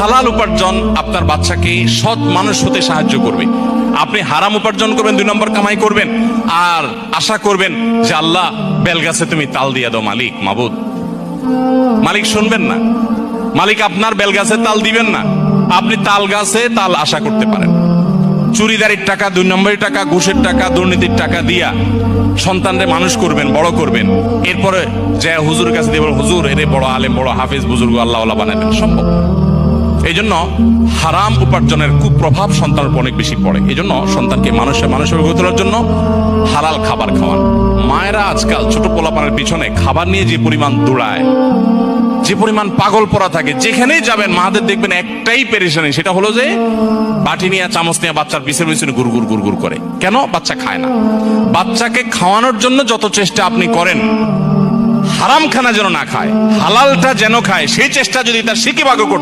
হালাল উপার্জন আপনার বাচ্চাকে সৎ মানুষ হতে সাহায্য করবে। আপনি হারাম উপার্জন করবেন, 2 নম্বর কামাই করবেন, আর আশা করবেন যে আল্লাহ বেলগাছে তুমি তাল দিয়া দাও মালিক, মাবুদ। মালিক শুনবেন না, মালিক আপনার বেলগাছে তাল দিবেন না। আপনি তাল গাছে তাল আশা করতে পারেন। চুরিদারির টাকা, 2 নম্বরের টাকা, ঘুষের টাকা, দুর্নীতির টাকা দিয়া সন্তানরে মানুষ করবেন, বড় করবেন, এরপরে যে হুজুরের কাছে দিয়ে হুজুর এরে বড় আলেম, বড় হাফেজ, বুজুর্গ, আল্লাহওয়ালা বানাবেন, সম্ভব? এই জন্য হারাম উপার্জনের কুপ্রভাব সন্তানের উপর অনেক বেশি পড়ে। এই জন্য সন্তানকে মানুষের গড়ে তোলার জন্য হালাল খাবার খাওয়ান। মায়েরা আজকাল ছোট পোলাপানের পিছনে খাবার নিয়ে যে পরিমাণ দৌড়ায়, যে পরিমাণ পাগল পড়া থাকে, যেখানেই যাবেন মাদের দেখবেন একটাই পেরেশানি, সেটা হলো যে বাটি নিয়ে চামচ নিয়ে বাচ্চার পিছনে পিছনে গুড়গুড় গুড়গুড় করে। কেন? বাচ্চা খায় না। বাচ্চাকে খাওয়ানোর জন্য যত চেষ্টা আপনি করেন, হারাম খানা যেন না খায়, হালালটা যেন খায়, সেই চেষ্টা যদি তার সিকিভাগও